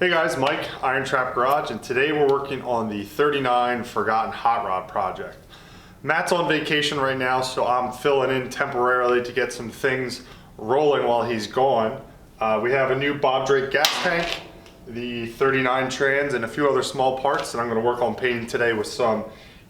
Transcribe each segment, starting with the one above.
Hey guys, Mike, IronTrap Garage, and today we're working on the 39 Forgotten Hot Rod project. Matt's on vacation right now, so I'm filling in temporarily to get some things rolling while he's gone. We have a new Bob Drake gas tank, the 39 trans, and a few other small parts that I'm going to work on painting today with some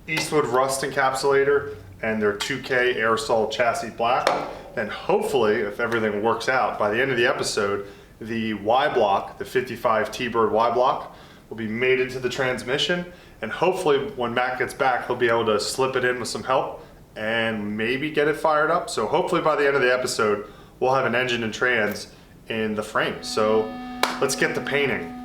Eastwood rust encapsulator and their 2K aerosol chassis black. And hopefully, if everything works out, by the end of the episode, the Y block, the 55 T-Bird Y block, will be mated to the transmission, and hopefully when Matt gets back, he'll be able to slip it in with some help and maybe get it fired up. So hopefully by the end of the episode, we'll have an engine and trans in the frame. So let's get to painting.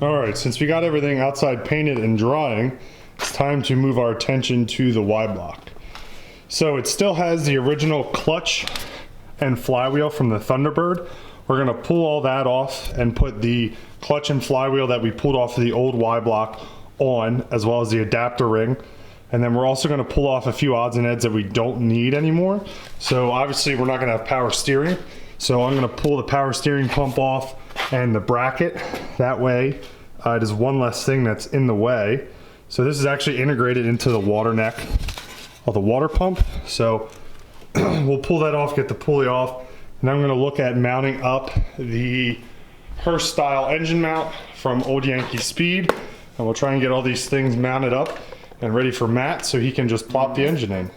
Alright, since we got everything outside painted and drying, it's time to move our attention to the Y block. So it still has the original clutch and flywheel from the Thunderbird. We're going to pull all that off and put the clutch and flywheel that we pulled off of the old Y block on, as well as the adapter ring. And then we're also going to pull off a few odds and ends that we don't need anymore. So obviously we're not going to have power steering. So I'm going to pull the power steering pump off and the bracket. That way it is one less thing that's in the way. So this is actually integrated into the water neck of the water pump. So we'll pull that off, get the pulley off, and I'm going to look at mounting up the Hearst style engine mount from Old Yankee Speed, and we'll try and get all these things mounted up and ready for Matt so he can just plop the engine in.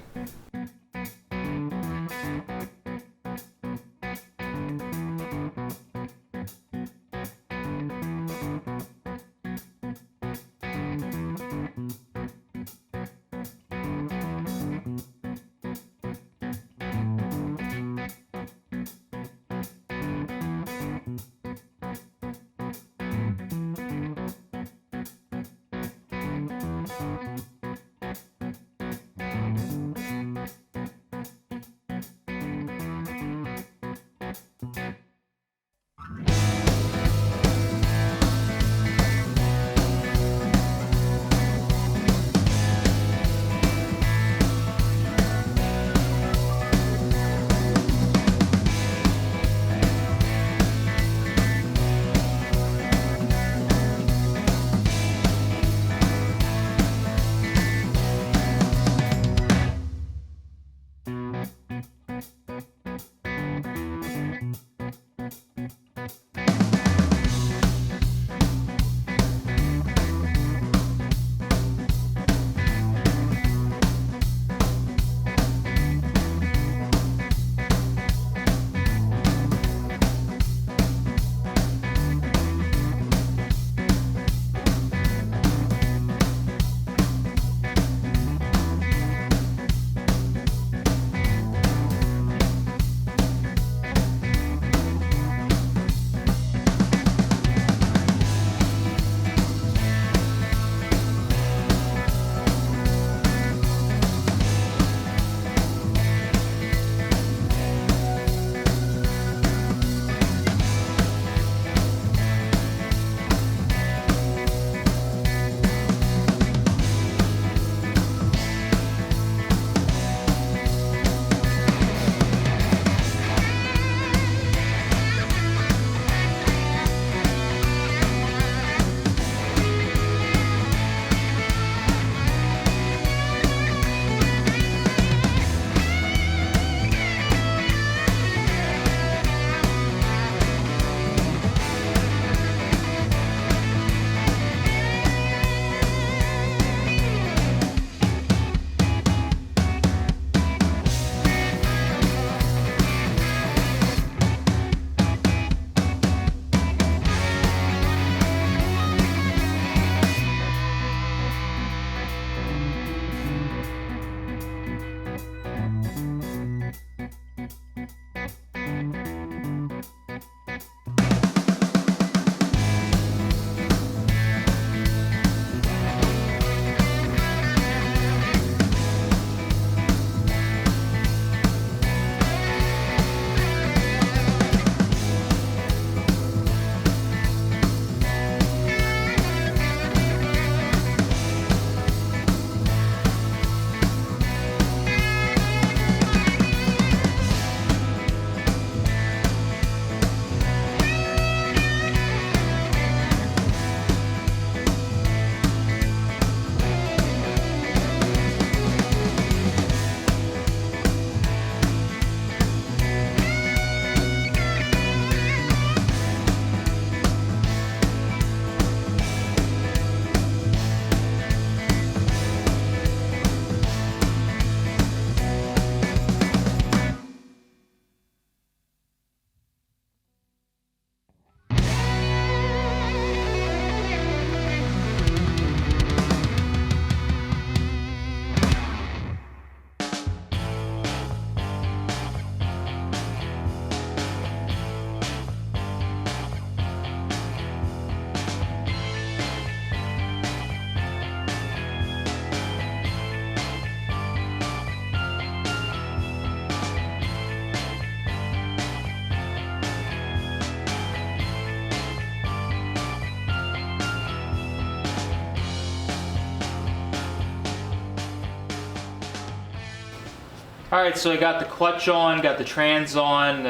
Alright, so I got the clutch on, got the trans on,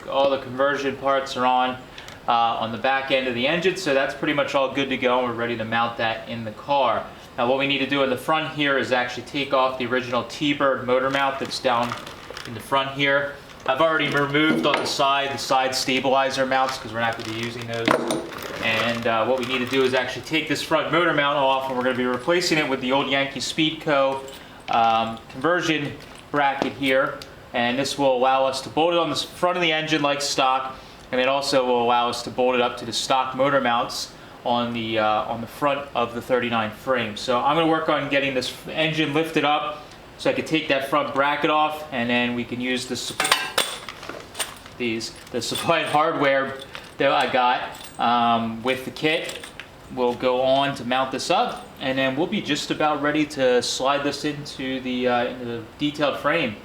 all the conversion parts are on the back end of the engine, so that's pretty much all good to go, and we're ready to mount that in the car. Now what we need to do in the front here is actually take off the original T-Bird motor mount that's down in the front here. I've already removed on the side stabilizer mounts because we're not going to be using those. And what we need to do is actually take this front motor mount off, and we're going to be replacing it with the Old Yankee Speed Co. Conversion bracket here. And this will allow us to bolt it on the front of the engine like stock, and it also will allow us to bolt it up to the stock motor mounts on the front of the 39 frame. So I'm going to work on getting this engine lifted up so I can take that front bracket off, and then we can use the supplied hardware that I got with the kit. We'll go on to mount this up, and then we'll be just about ready to slide this into the detailed frame,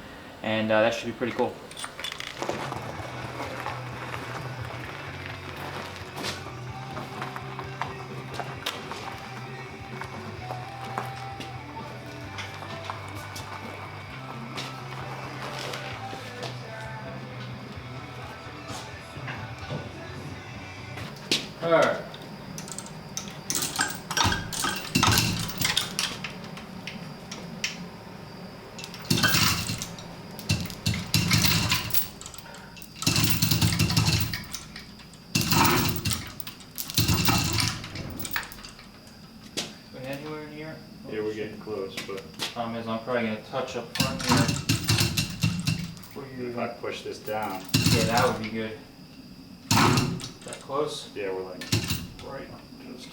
and that should be pretty cool. Alright. Anywhere near? Yeah, we're getting close, but Problem is, I'm probably gonna touch up front here. Before you if I push this down, yeah, that would be good. Is that close? yeah, we're like right. Just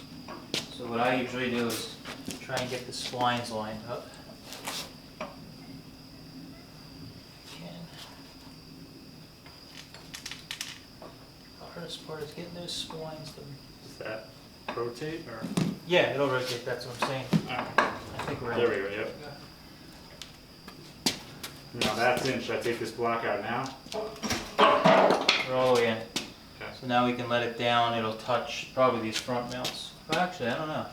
So what I usually do is try and get the splines lined up. Can. The hardest part is getting those splines to. does that rotate or? Yeah, it'll rotate. That's what I'm saying. I think we're in. There we go. Yep. Now that's in. Should I take this block out now? We're all the way in. Okay. So now we can let it down. It'll touch probably these front mounts. Well, actually, I don't know.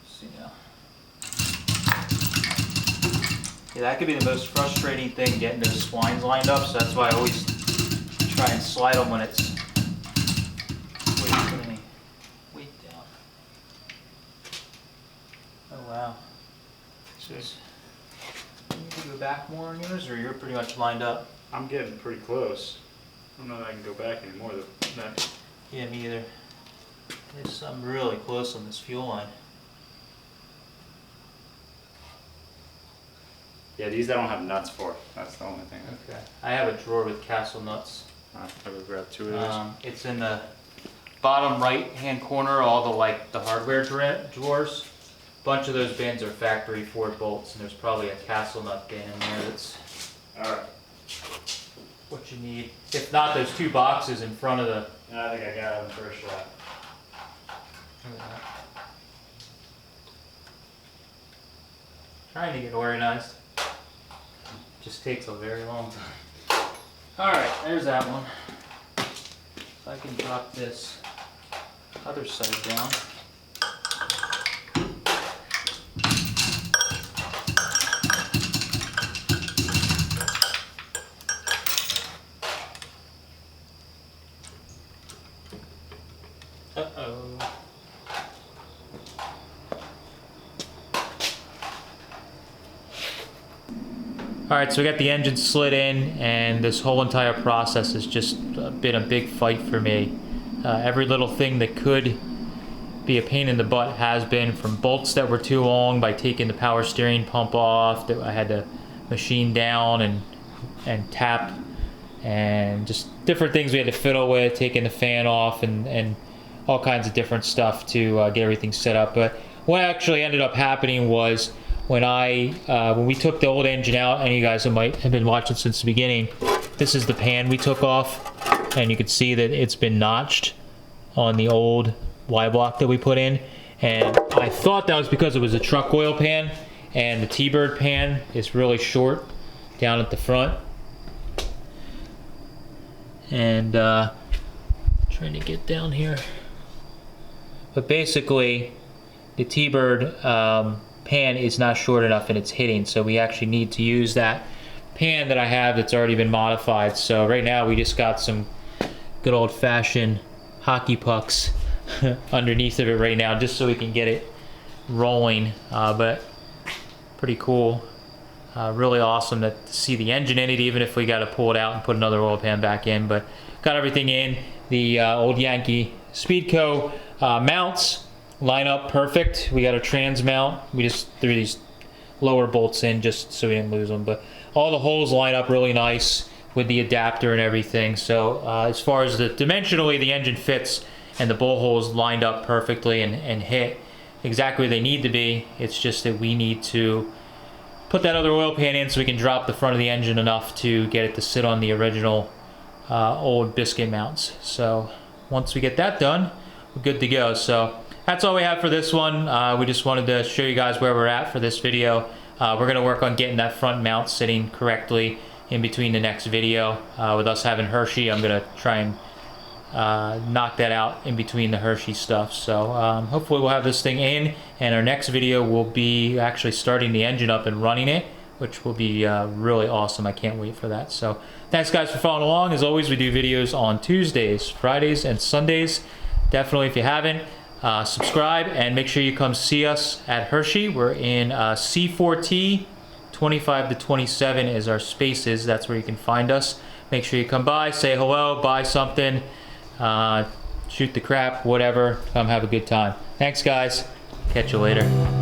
Let's see now. Yeah, that could be the most frustrating thing, getting those splines lined up. So that's why I always try and slide them when it's way too many weight down. Oh wow. This you need to go back more on yours, or you're pretty much lined up? I'm getting pretty close. I don't know that I can go back anymore. That Yeah, me either. I'm really close on this fuel line. yeah, these I don't have nuts for. That's the only thing. Okay. I have a drawer with castle nuts. I will grab 2 of those. It's in the bottom right hand corner, all the hardware drawers. A bunch of those bins are factory Ford bolts, and there's probably a castle nut bin in there that's All right. what you need. If not, those 2 boxes in front of the. I think I got it on the first shot. Trying to get organized. Just takes a very long time. Alright, there's that one. So I can drop this other side down. Uh-oh. Alright, so we got the engine slid in, and this whole entire process has just been a big fight for me. Every little thing that could be a pain in the butt has been, from bolts that were too long by taking the power steering pump off that I had to machine down and tap, and just different things we had to fiddle with, taking the fan off and all kinds of different stuff to get everything set up. But what actually ended up happening was when we took the old engine out, and you guys might have been watching since the beginning, this is the pan we took off, and you can see that it's been notched on the old Y block that we put in. And I thought that was because it was a truck oil pan, and the T-Bird pan is really short down at the front. And trying to get down here. But basically, the T-Bird pan is not short enough and it's hitting, so we actually need to use that pan that I have that's already been modified. So right now we just got some good old-fashioned hockey pucks underneath of it right now, just so we can get it rolling. But pretty cool, really awesome to see the engine in it, even if we got to pull it out and put another oil pan back in. But got everything in. The Old Yankee Speed Co mounts line up perfect. We got a trans mount. We just threw these lower bolts in just so we didn't lose them. But all the holes line up really nice with the adapter and everything. So as far as dimensionally, the engine fits, and the bowl holes lined up perfectly and hit exactly where they need to be. It's just that we need to put that other oil pan in so we can drop the front of the engine enough to get it to sit on the original old biscuit mounts. So once we get that done, we're good to go. So that's all we have for this one. We just wanted to show you guys where we're at for this video. We're going to work on getting that front mount sitting correctly in between the next video. With us having Hershey, I'm going to try and knock that out in between the Hershey stuff. So hopefully we'll have this thing in, and our next video will be actually starting the engine up and running it, which will be really awesome. I can't wait for that. So thanks guys for following along. As always, we do videos on Tuesdays, Fridays, and Sundays. definitely, if you haven't, subscribe and make sure you come see us at Hershey. We're in C4T, 25 to 27 is our spaces. That's where you can find us. Make sure you come by, say hello, buy something, shoot the crap, whatever. Come have a good time. Thanks, guys. Catch you later.